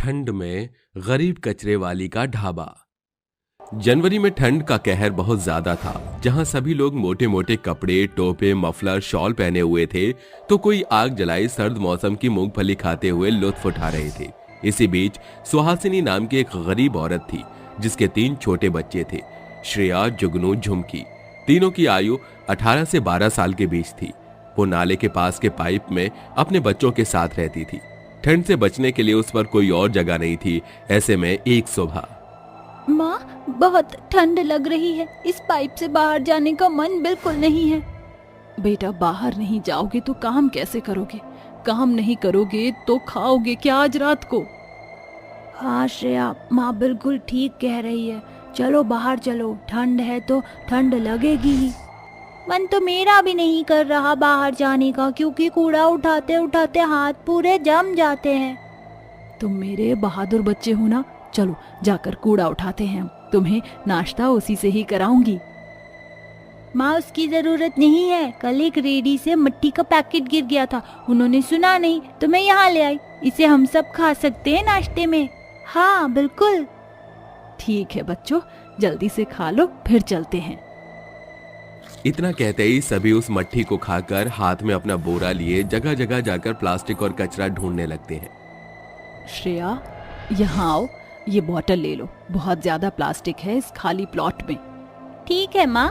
ठंड में गरीब कचरे वाली का ढाबा। जनवरी में ठंड का कहर बहुत ज्यादा था। जहां सभी लोग मोटे मोटे कपड़े, टोपे, मफलर, शॉल पहने हुए थे, तो कोई आग जलाई सर्द मौसम की मूंगफली खाते हुए लुत्फ उठा रहे थे। इसी बीच सुहासिनी नाम की एक गरीब औरत थी, जिसके 3 छोटे बच्चे थे, श्रेया, जुगनू, झुमकी। तीनों की आयु 18 से 12 साल के बीच थी। वो नाले के पास के पाइप में अपने बच्चों के साथ रहती थी। ठंड से बचने के लिए उस पर कोई और जगह नहीं थी। ऐसे में एक सुबह, माँ, बहुत ठंड लग रही है, इस पाइप से बाहर जाने का मन बिल्कुल नहीं है। बेटा, बाहर नहीं जाओगे तो काम कैसे करोगे? काम नहीं करोगे तो खाओगे क्या आज रात को? हाँ श्रेया, माँ बिल्कुल ठीक कह रही है। चलो बाहर चलो, ठंड है तो ठंड लगेगी ही। मन तो मेरा भी नहीं कर रहा बाहर जाने का, क्योंकि कूड़ा उठाते उठाते हाथ पूरे जम जाते हैं। तुम मेरे बहादुर बच्चे हो ना, चलो जाकर कूड़ा उठाते हैं। तुम्हें नाश्ता उसी से ही कराऊंगी। माँ, उसकी जरूरत नहीं है। कल एक रेडी से मिट्टी का पैकेट गिर गया था, उन्होंने सुना नहीं तो मैं यहाँ ले आई। इसे हम सब खा सकते हैं नाश्ते में। हाँ बिल्कुल। ठीक है बच्चों, जल्दी से खा लो, फिर चलते हैं। इतना कहते ही सभी उस मट्ठी को खाकर हाथ में अपना बोरा लिए जगह जगह जाकर प्लास्टिक और कचरा ढूंढने लगते हैं। श्रेया, यहाँ आओ, ये बोतल ले लो। बहुत ज्यादा प्लास्टिक है इस खाली प्लॉट में। ठीक है माँ।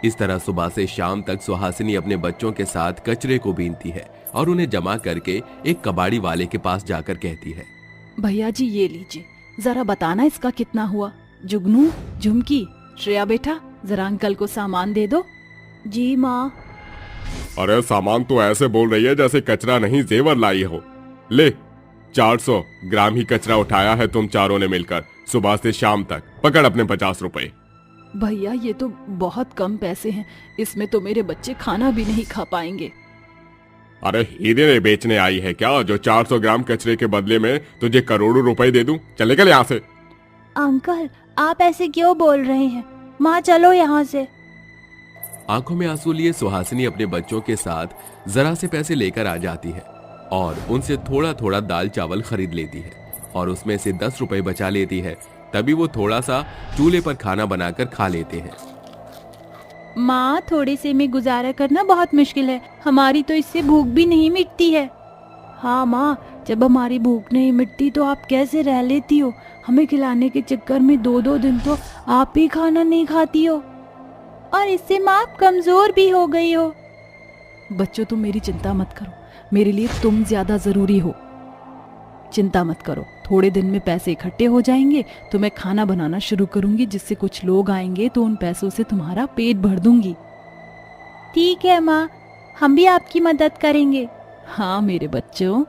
इस तरह सुबह से शाम तक सुहासिनी अपने बच्चों के साथ कचरे को बीनती है और उन्हें जमा करके एक कबाड़ी वाले के पास जाकर कहती है, भैया जी ये लीजिए, जरा बताना इसका कितना हुआ। जुगनू, झुमकी, श्रेया बेटा, जरा अंकल को सामान दे दो। जी माँ। अरे सामान तो ऐसे बोल रही है जैसे कचरा नहीं जेवर लाई हो। ले, 400 ग्राम ही कचरा उठाया है तुम चारों ने मिलकर सुबह से शाम तक। पकड़ अपने 50 रुपए। भैया ये तो बहुत कम पैसे हैं, इसमें तो मेरे बच्चे खाना भी नहीं खा पाएंगे। अरे हीरे बेचने आई है क्या, जो 400 ग्राम कचरे के बदले में तुझे करोड़ों रुपए दे दूं? चले गए यहाँ से। अंकल, आप ऐसे क्यों बोल रहे हैं? माँ चलो यहाँ से। आंखों में आंसू लिए सुहासिनी अपने बच्चों के साथ जरा से पैसे लेकर आ जाती है और उनसे थोड़ा थोड़ा दाल चावल खरीद लेती है और उसमें से 10 रुपए बचा लेती है। तभी वो थोड़ा सा चूल्हे पर खाना बनाकर खा लेते हैं। माँ, थोड़े से में गुजारा करना बहुत मुश्किल है, हमारी तो इससे भूख भी नहीं मिटती है। हाँ माँ, जब हमारी भूख नहीं मिटती तो आप कैसे रह लेती हो? हमें खिलाने के चक्कर में 2-2 दिन तो आप ही खाना नहीं खाती हो, और इससे माँ आप कमजोर भी हो गई हो। बच्चों, तुम मेरी चिंता मत करो, मेरे लिए तुम ज्यादा जरूरी हो। चिंता मत करो, थोड़े दिन में पैसे इकट्ठे हो जाएंगे तो मैं खाना बनाना शुरू करूंगी, जिससे कुछ लोग आएंगे तो उन पैसों से तुम्हारा पेट भर दूंगी। ठीक है माँ, हम भी आपकी मदद करेंगे। हाँ मेरे बच्चों।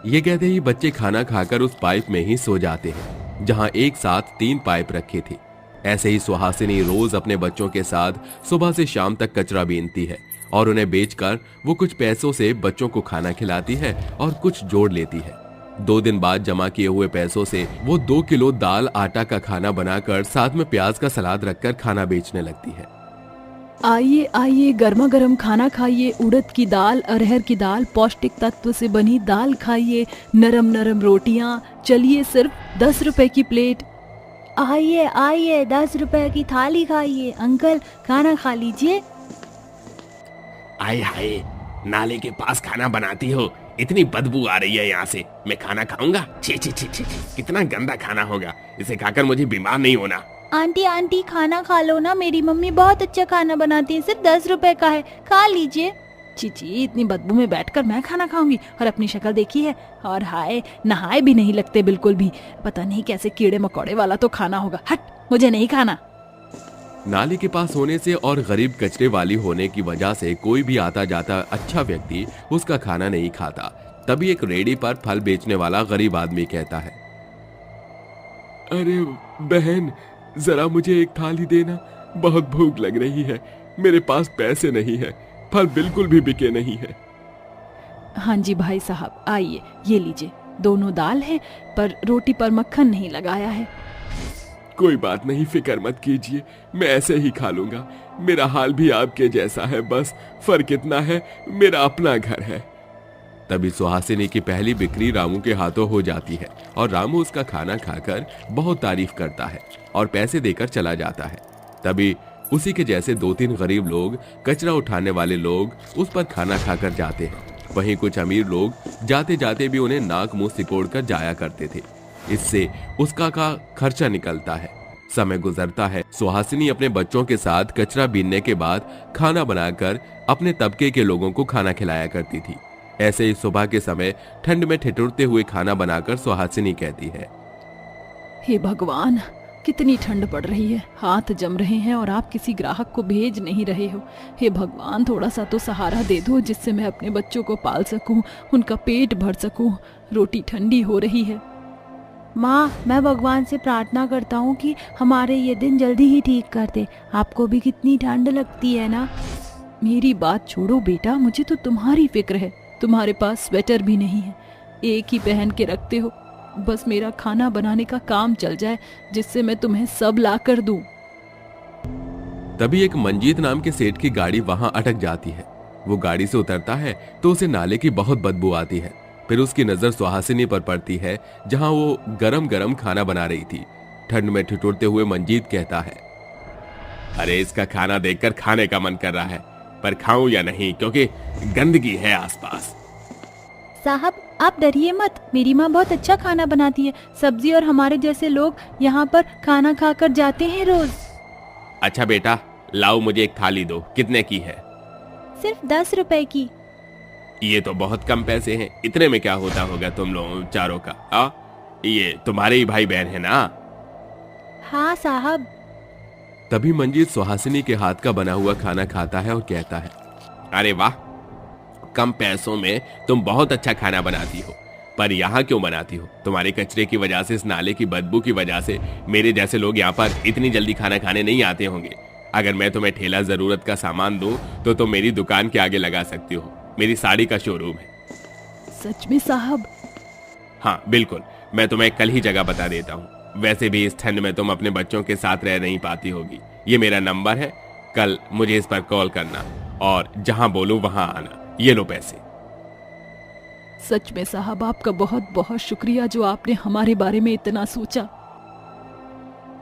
ये कहते ही बच्चे खाना खाकर उस पाइप में ही सो जाते हैं, जहां एक साथ 3 पाइप रखे थे। ऐसे ही सुहासिनी रोज अपने बच्चों के साथ सुबह से शाम तक कचरा बीनती है और उन्हें बेचकर वो कुछ पैसों से बच्चों को खाना खिलाती है और कुछ जोड़ लेती है। 2 दिन बाद जमा किए हुए पैसों से वो 2 किलो दाल आटा का खाना बनाकर साथ में प्याज का सलाद रखकर खाना बेचने लगती है। आइए आइए, गर्मा गर्म खाना खाइए। उड़द की दाल, अरहर की दाल, पौष्टिक तत्व से बनी दाल खाइए, नरम नरम रोटियां। चलिए, सिर्फ 10 रुपए की प्लेट। आइए आइए, 10 रुपए की थाली खाइए। अंकल, खाना खा लीजिए। आए हाय, नाले के पास खाना बनाती हो, इतनी बदबू आ रही है यहाँ से। मैं खाना खाऊंगा? छी छी छी छी, कितना गंदा खाना होगा, इसे खाकर मुझे बीमार नहीं होना। आंटी आंटी, खाना खा लो ना, मेरी मम्मी बहुत अच्छा खाना बनाती है, सिर्फ 10 रुपए का है, खा लीजिए। चीची, इतनी बदबू में बैठकर मैं खाना खाऊंगी? और अपनी शक्ल देखी है? और हाय, नहाए भी नहीं लगते बिल्कुल भी। पता नहीं कैसे कीड़े मकोड़े वाला तो खाना होगा। हट, मुझे नहीं खाना। नाले के पास होने से और गरीब कचरे वाली होने की वजह से कोई भी आता जाता अच्छा व्यक्ति उसका खाना नहीं खाता। तभी एक रेडी पर फल बेचने वाला गरीब आदमी कहता है, अरे बहन, जरा मुझे एक थाली देना, बहुत भूख लग रही है। मेरे पास पैसे नहीं है, फल बिल्कुल भी बिके नहीं है। हाँ जी भाई साहब, आइए, ये लीजिए। दोनों दाल है, पर रोटी पर मक्खन नहीं लगाया है। कोई बात नहीं, फिक्र मत कीजिए, मैं ऐसे ही खा लूंगा। मेरा हाल भी आपके जैसा है, बस फर्क इतना है मेरा अपना घर है। तभी सुहासिनी की पहली बिक्री रामू के हाथों हो जाती है और रामू उसका खाना खाकर बहुत तारीफ करता है और पैसे देकर चला जाता है। तभी उसी के जैसे 2-3 गरीब लोग, कचरा उठाने वाले लोग उस पर खाना खाकर जाते हैं। वहीं कुछ अमीर लोग जाते जाते भी उन्हें नाक मुंह सिकोड़ कर जाया करते थे। इससे उसका का खर्चा निकलता है। समय गुजरता है। सुहासिनी अपने बच्चों के साथ कचरा बीनने के बाद खाना बनाकर अपने तबके के लोगों को खाना खिलाया करती थी। ऐसे ही सुबह के समय ठंड में ठिठुरते हुए खाना बनाकर सुहासिनी कहती है, हे भगवान, कितनी ठंड पड़ रही है, हाथ जम रहे हैं और आप किसी ग्राहक को भेज नहीं रहे हो। हे भगवान, थोड़ा सा तो सहारा दे दो जिससे मैं अपने बच्चों को पाल सकूं, उनका पेट भर सकूं। रोटी ठंडी हो रही है। माँ, मैं भगवान से प्रार्थना करता हूँ कि हमारे ये दिन जल्दी ही ठीक कर दे। आपको भी कितनी ठंड लगती है ना। मेरी बात छोड़ो बेटा, मुझे तो तुम्हारी फिक्र है। तुम्हारे पास स्वेटर भी नहीं है, एक ही पहन के रखते हो। बस मेरा खाना बनाने का काम चल जाए जिससे मैं तुम्हें सब ला कर दूं। तभी एक मंजीत नाम के सेठ की गाड़ी वहां अटक जाती है। वो गाड़ी से उतरता है तो उसे नाले की बहुत बदबू आती है। फिर उसकी नजर सुहासिनी पर पड़ती है जहां वो गरम गरम खाना बना रही थी। ठंड में ठिठुरते हुए मंजीत कहता है, अरे इसका खाना देखकर खाने का मन कर रहा है, पर खाऊं या नहीं क्योंकि गंदगी है आसपास। साहब, आप डरिए मत, मेरी माँ बहुत अच्छा खाना बनाती है। सब्जी और हमारे जैसे लोग यहाँ पर खाना खाकर जाते हैं रोज। अच्छा बेटा, लाओ मुझे एक थाली दो। कितने की है? सिर्फ 10 रुपए की। ये तो बहुत कम पैसे हैं। इतने में क्या होता होगा तुम लोगों चारों का? ये तुम्हारे ही भाई बहन है ना? हाँ साहब। तभी मंजीत सुहासिनी के हाथ का बना हुआ खाना खाता है और कहता है, अरे वाह, कम पैसों में तुम बहुत अच्छा खाना बनाती हो। पर यहाँ क्यों बनाती हो? तुम्हारे कचरे की वजह से, इस नाले की बदबू की वजह से मेरे जैसे लोग यहाँ पर इतनी जल्दी खाना खाने नहीं आते होंगे। अगर मैं तुम्हें ठेला जरूरत का सामान दूं तो तुम मेरी दुकान के आगे लगा सकती हो। मेरी साड़ी का शोरूम है। सच में साहब? हाँ बिल्कुल, मैं तुम्हें कल ही जगह बता देता हूँ। वैसे भी इस ठंड में तुम अपने बच्चों के साथ रह नहीं पाती होगी। ये मेरा नंबर है, कल मुझे इस पर कॉल करना और जहां बोलूं वहां आना। ये लो पैसे। सच में साहब, आपका बहुत बहुत शुक्रिया जो आपने हमारे बारे में इतना सोचा।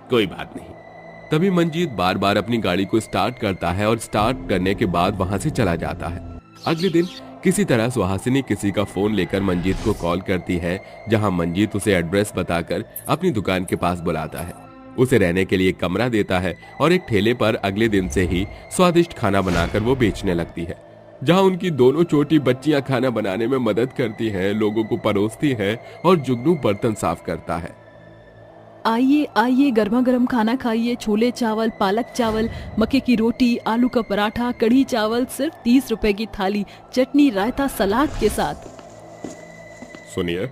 कोई बात नहीं। तभी मंजीत बार बार अपनी गाड़ी को स्टार्ट करता है और स्टार्ट करने के बाद वहां से चला जाता है। अगले दिन किसी तरह सुहासिनी किसी का फोन लेकर मंजीत को कॉल करती है, जहां मंजीत उसे एड्रेस बताकर अपनी दुकान के पास बुलाता है। उसे रहने के लिए कमरा देता है और एक ठेले पर अगले दिन से ही स्वादिष्ट खाना बनाकर वो बेचने लगती है, जहां उनकी दोनों छोटी बच्चियां खाना बनाने में मदद करती हैं, लोगों को परोसती हैं और जुगनू बर्तन साफ करता है। आइए आइए, गर्मा गर्म खाना खाइए। छोले चावल, पालक चावल, मक्के की रोटी, आलू का पराठा, कढ़ी चावल, सिर्फ 30 रुपए की थाली, चटनी, रायता, सलाद के साथ। सुनिए,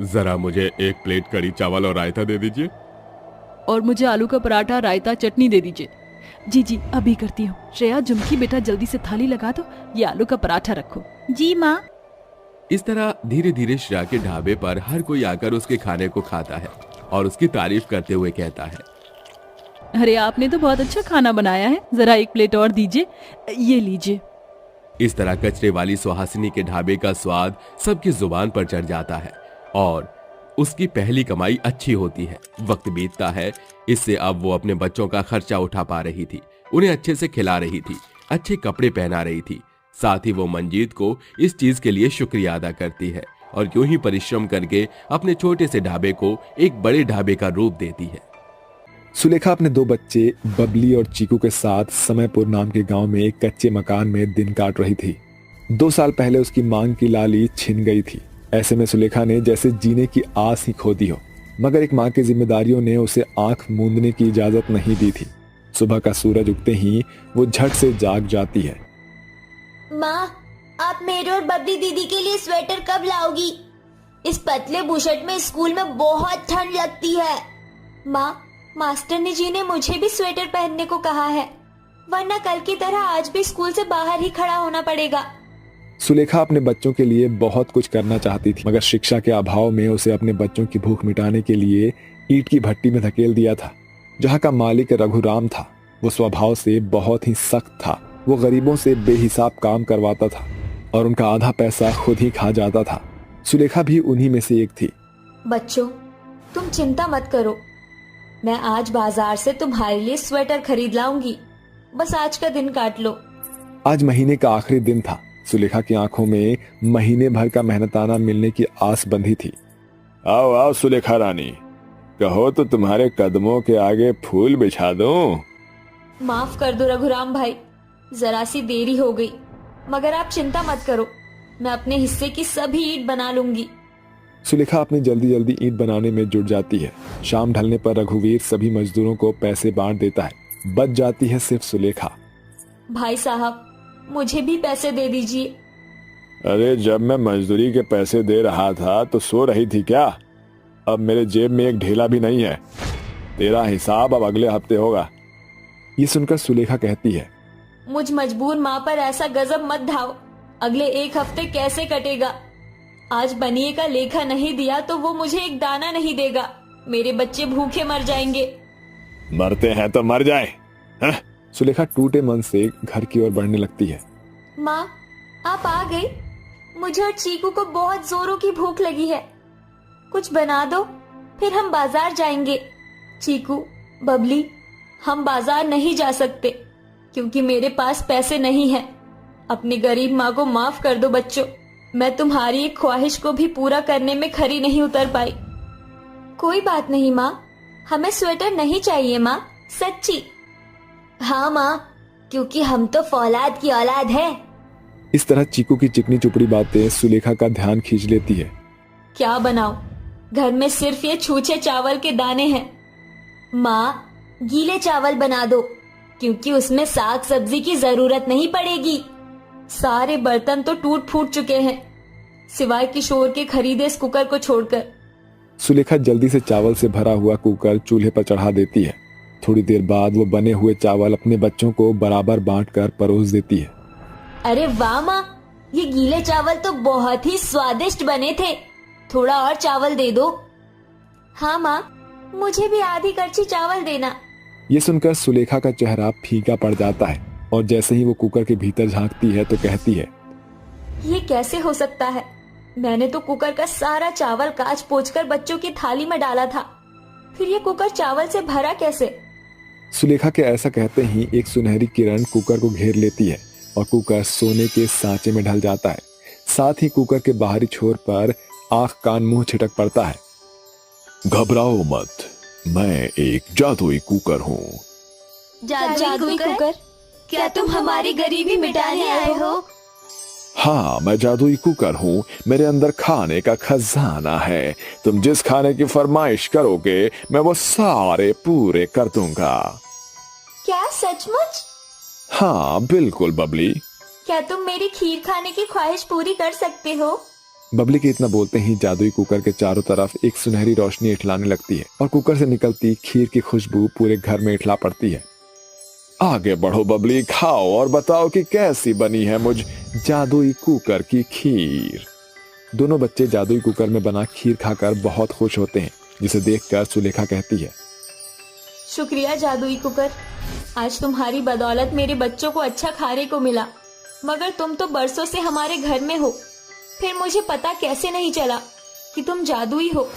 जरा मुझे एक प्लेट कढ़ी चावल और रायता दे दीजिए। और मुझे आलू का पराठा, रायता, चटनी दे दीजिए। जी जी, अभी करती हूँ। श्रेया, झुमकी बेटा जल्दी से थाली लगा दो। ये आलू का पराठा रखो। जी माँ। इस तरह धीरे धीरे श्रेया के ढाबे पर हर कोई आकर उसके खाने को खाता है और उसकी तारीफ करते हुए कहता है, अरे आपने तो बहुत अच्छा खाना बनाया है, जरा एक प्लेट और दीजिए। ये लीजिए। इस तरह कचरे वाली सुहासिनी के ढाबे का स्वाद सबकी जुबान पर चढ़ जाता है और उसकी पहली कमाई अच्छी होती है। वक्त बीतता है, इससे अब वो अपने बच्चों का खर्चा उठा पा रही थी, उन्हें अच्छे से खिला रही थी, अच्छे कपड़े पहना रही थी। साथ ही वो मंजीत को इस चीज के लिए शुक्रिया अदा करती है और यूं ही परिश्रम करके अपने छोटे से ढाबे को एक बड़े ढाबे का रूप देती है। सुलेखा अपने 2 बच्चे बबली और चीकू के साथ समयपुर नाम के गांव में एक कच्चे मकान में दिन काट रही थी। 2 साल पहले उसकी मांग की लाली छिन गई थी। ऐसे में सुलेखा ने जैसे जीने की आस ही खो दी हो, मगर एक माँ की जिम्मेदारियों ने उसे आंख मूंदने की इजाजत नहीं दी थी। सुबह का सूरज उगते ही वो झट से जाग जाती है। माँ, आप मेरे और बबली दीदी के लिए स्वेटर कब लाओगी? इस पतले बुशर्ट में स्कूल में बहुत ठंड लगती है। माँ, मास्टर जी ने मुझे भी स्वेटर पहनने को कहा है, वरना कल की तरह आज भी स्कूल से बाहर ही खड़ा होना पड़ेगा। सुलेखा अपने बच्चों के लिए बहुत कुछ करना चाहती थी, मगर शिक्षा के अभाव में उसे अपने बच्चों की भूख मिटाने के लिए ईंट की भट्टी में धकेल दिया था। जहाँ का मालिक रघुराम था, वो स्वभाव से बहुत ही सख्त था। वो गरीबों से बेहिसाब काम करवाता था और उनका आधा पैसा खुद ही खा जाता था। सुलेखा भी उन्हीं में से एक थी। बच्चों, तुम चिंता मत करो, मैं आज बाजार से तुम्हारे लिए स्वेटर खरीद लाऊंगी। बस आज का दिन काट लो। आज महीने का आखिरी दिन था। सुलेखा की आंखों में महीने भर का मेहनताना मिलने की आस बंधी थी। आओ आओ सुलेखा रानी, कहो तो तुम्हारे कदमों के आगे फूल बिछा दूं। माफ कर दो रघुराम भाई, जरा सी देरी हो गई, मगर आप चिंता मत करो, मैं अपने हिस्से की सभी ईंट बना लूंगी। सुलेखा अपनी जल्दी जल्दी ईंट बनाने में जुट जाती है। शाम ढलने पर रघुवीर सभी मजदूरों को पैसे बांट देता है। बच जाती है सिर्फ सुलेखा। भाई साहब, मुझे भी पैसे दे दीजिए। अरे जब मैं मजदूरी के पैसे दे रहा था तो सो रही थी क्या? अब मेरे जेब में एक ढेला भी नहीं है। तेरा हिसाब अब अगले हफ्ते होगा। ये सुनकर सुलेखा कहती है, मुझ मजबूर माँ पर ऐसा गजब मत ढाओ। अगले एक हफ्ते कैसे कटेगा? आज बनिए का लेखा नहीं दिया तो वो मुझे एक दाना नहीं देगा। मेरे बच्चे भूखे मर जाएंगे। मरते हैं तो मर जाए। सुलेखा टूटे मन से घर की ओर बढ़ने लगती है। माँ, आप आ गई? मुझे और चीकू को बहुत जोरों की भूख लगी है। कुछ बना दो, फिर हम बाजार जाएंगे। चीकू, बबली, हम बाजार नहीं जा सकते क्योंकि मेरे पास पैसे नहीं हैं। अपनी गरीब माँ को माफ कर दो बच्चों, मैं तुम्हारी एक ख्वाहिश को भी पूरा करने में खरी नहीं उतर पाई। कोई बात नहीं माँ, हमें स्वेटर नहीं चाहिए माँ, सच्ची। हाँ माँ, क्योंकि हम तो फौलाद की औलाद है। इस तरह चीकू की चिकनी चुपड़ी बातें सुलेखा का ध्यान खींच लेती है। क्या बनाओ? घर में सिर्फ ये छूछे चावल के दाने हैं। माँ, गीले चावल बना दो क्योंकि उसमें साग सब्जी की जरूरत नहीं पड़ेगी। सारे बर्तन तो टूट फूट चुके हैं, सिवाय किशोर के खरीदे इस कुकर को छोड़कर। सुलेखा जल्दी से चावल से भरा हुआ कुकर चूल्हे पर चढ़ा देती है। थोड़ी देर बाद वो बने हुए चावल अपने बच्चों को बराबर बांटकर परोस देती है। अरे वाह माँ, ये गीले चावल तो बहुत ही स्वादिष्ट बने थे। थोड़ा और चावल दे दो। हाँ माँ, मुझे भी आधी कड़छी चावल देना। ये सुनकर सुलेखा का चेहरा फीका पड़ जाता है और जैसे ही वो कुकर के भीतर झांकती है तो कहती है, ये कैसे हो सकता है? मैंने तो कुकर का सारा चावल काच पोंछकर बच्चों की थाली में डाला था, फिर ये कुकर चावल से भरा कैसे? सुलेखा के ऐसा कहते ही एक सुनहरी किरण कुकर को घेर लेती है और कुकर सोने के सांचे में ढल जाता है। साथ ही कुकर के बाहरी छोर पर आंख कान मुंह छिटक पड़ता है। घबराओ मत, मैं एक जादुई कुकर हूँ। जादुई कुकर? क्या तुम हमारी गरीबी मिटाने आए हो? हाँ, मैं जादुई कुकर हूँ। मेरे अंदर खाने का खजाना है। तुम जिस खाने की फरमाइश करोगे मैं वो सारे पूरे कर दूंगा। क्या सचमुच? हाँ बिल्कुल बबली। क्या तुम मेरी खीर खाने की ख्वाहिश पूरी कर सकते हो? बबली के इतना बोलते ही जादुई कुकर के चारों तरफ एक सुनहरी रोशनी इठलाने लगती है और कुकर से निकलती खीर की खुशबू पूरे घर में इठला पड़ती है। आगे बढ़ो बबली, खाओ और बताओ कि कैसी बनी है मुझ जादुई कुकर की खीर। दोनों बच्चे जादुई कुकर में बना खीर खाकर बहुत खुश होते हैं, जिसे देखकर सुलेखा कहती है, शुक्रिया जादुई कुकर, आज तुम्हारी बदौलत मेरे बच्चों को अच्छा खाने को मिला। मगर तुम तो बरसों से हमारे घर में हो, फिर मुझे पता कैसे नहीं चला कि तुम जादुई हो?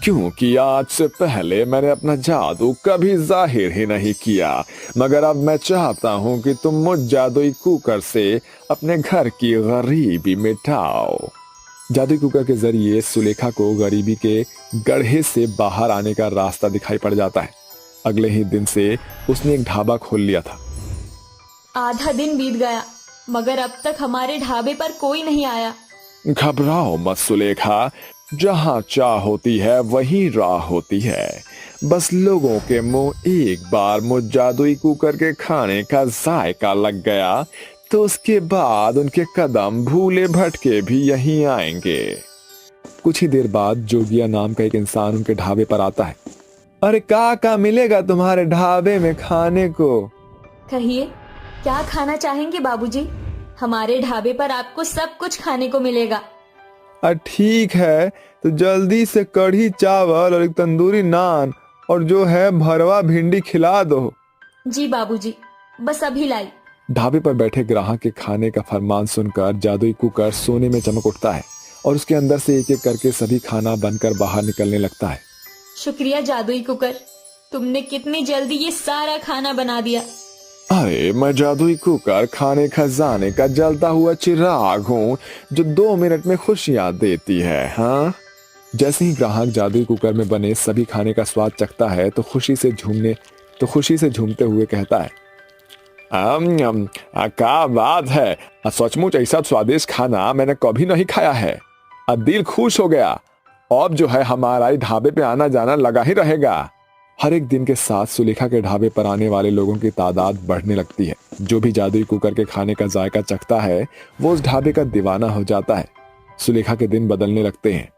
क्योंकि आज से पहले मैंने अपना जादू कभी जाहिर ही नहीं किया, मगर अब मैं चाहता हूँ कि तुम मुझ जादुई कुकर से अपने घर की गरीबी मिटाओ। जादुई कुकर के जरिए सुलेखा को गरीबी के गड्ढे से बाहर आने का रास्ता दिखाई पड़ जाता है। अगले ही दिन से उसने एक ढाबा खोल लिया था। आधा दिन बीत गया मगर अब तक हमारे ढाबे पर कोई नहीं आया। घबराओ मत सुलेखा, जहाँ चाह होती है वहीं राह होती है। बस लोगों के मुंह एक बार मुझ जादुई कुकर के खाने का जायका लग गया तो उसके बाद उनके कदम भूले भटके भी यहीं आएंगे। कुछ ही देर बाद जोगिया नाम का एक इंसान उनके ढाबे पर आता है। अरे क्या मिलेगा तुम्हारे ढाबे में खाने को? कहिए, क्या खाना चाहेंगे बाबूजी? हमारे ढाबे पर आपको सब कुछ खाने को मिलेगा। ठीक है, तो जल्दी से कढ़ी चावल और एक तंदूरी नान और जो है भरवा भिंडी खिला दो। जी बाबूजी, बस अभी लाई। ढाबे पर बैठे ग्राहक के खाने का फरमान सुनकर जादुई कुकर सोने में चमक उठता है और उसके अंदर से एक एक करके सभी खाना बनकर बाहर निकलने लगता है। शुक्रिया जादुई कुकर, तुमने कितनी जल्दी ये सारा खाना बना दिया। अरे मैं जादुई कुकर खाने खजाने का जलता हुआ चिराग हूँ जो 2 मिनट में खुशियाँ देती है। हाँ, जैसे ही ग्राहक जादुई कुकर में बने सभी खाने का स्वाद चखता है तो खुशी से झूमते हुए कहता है, क्या बात है, सचमुच ऐसा स्वादिष्ट खाना मैंने कभी नहीं खाया है। अब दिल खुश हो गया। अब जो है हमारा ढाबे पे आना जाना लगा ही रहेगा। हर एक दिन के साथ सुलेखा के ढाबे पर आने वाले लोगों की तादाद बढ़ने लगती है। जो भी जादुई कुकर के खाने का जायका चखता है वो उस ढाबे का दीवाना हो जाता है। सुलेखा के दिन बदलने लगते हैं।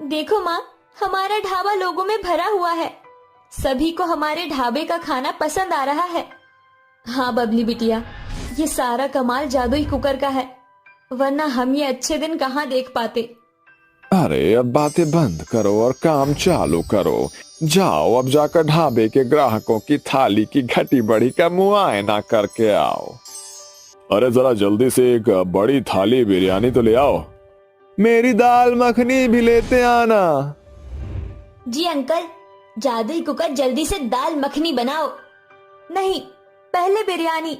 देखो माँ, हमारा ढाबा लोगों में भरा हुआ है। सभी को हमारे ढाबे का खाना पसंद आ रहा है। हाँ बबली बिटिया, ये सारा कमाल जादुई कुकर का है, वरना हम ये अच्छे दिन कहाँ देख पाते। अरे अब बातें बंद करो और काम चालू करो। जाओ अब जाकर ढाबे के ग्राहकों की थाली की घटी बड़ी का मुआयना करके आओ। अरे जरा जल्दी से एक बड़ी थाली बिरयानी तो ले आओ। मेरी दाल मखनी भी लेते आना। जी अंकल, जादुई कुकर जल्दी से दाल मखनी बनाओ। नहीं, पहले बिरयानी।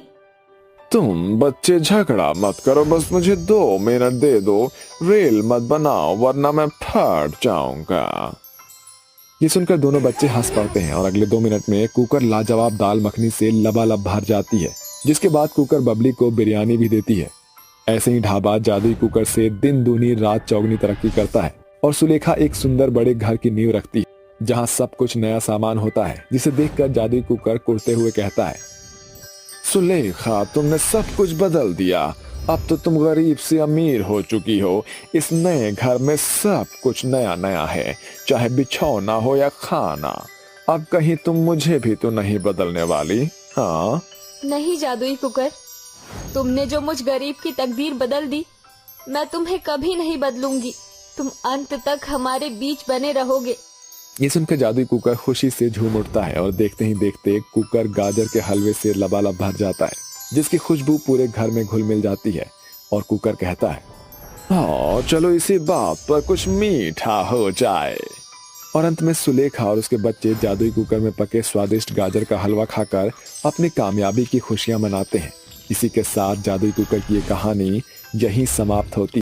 तुम बच्चे झगड़ा मत करो, बस मुझे 2 मिनट दे दो। रेल मत बनाओ वरना मैं फट जाऊंगा। ये सुनकर दोनों बच्चे हंस पड़ते हैं और अगले 2 मिनट में कुकर लाजवाब दाल मखनी से लबालब भर जाती है, जिसके बाद कुकर बबली को बिरयानी भी देती है। ऐसे ही ढाबा जादुई कुकर से दिन दूनी रात चौगनी तरक्की करता है और सुलेखा एक सुंदर बड़े घर की नींव रखती है जहाँ सब कुछ नया सामान होता है, जिसे देखकर जादुई कुकर कुड़ते हुए कहता है, सुलेखा तुमने सब कुछ बदल दिया। अब तो तुम गरीब से अमीर हो चुकी हो। इस नए घर में सब कुछ नया नया है, चाहे बिछौना हो या खाना। अब कहीं तुम मुझे भी तो नहीं बदलने वाली? हाँ नहीं जादुई कुकर, तुमने जो मुझ गरीब की तकदीर बदल दी, मैं तुम्हें कभी नहीं बदलूंगी। तुम अंत तक हमारे बीच बने रहोगे। ये सुनकर जादुई कुकर खुशी से झूम उठता है और देखते ही देखते कुकर गाजर के हलवे से लबालब भर जाता है, जिसकी खुशबू पूरे घर में घुल मिल जाती है। और कुकर कहता है, हाँ चलो इसी बात पर कुछ मीठा हो जाए। और अंत में सुलेखा और उसके बच्चे जादुई कुकर में पके स्वादिष्ट गाजर का हलवा खाकर अपनी कामयाबी की खुशियां मनाते हैं। इसी के साथ जादुई कुकर की ये कहानी यहीं समाप्त होती है।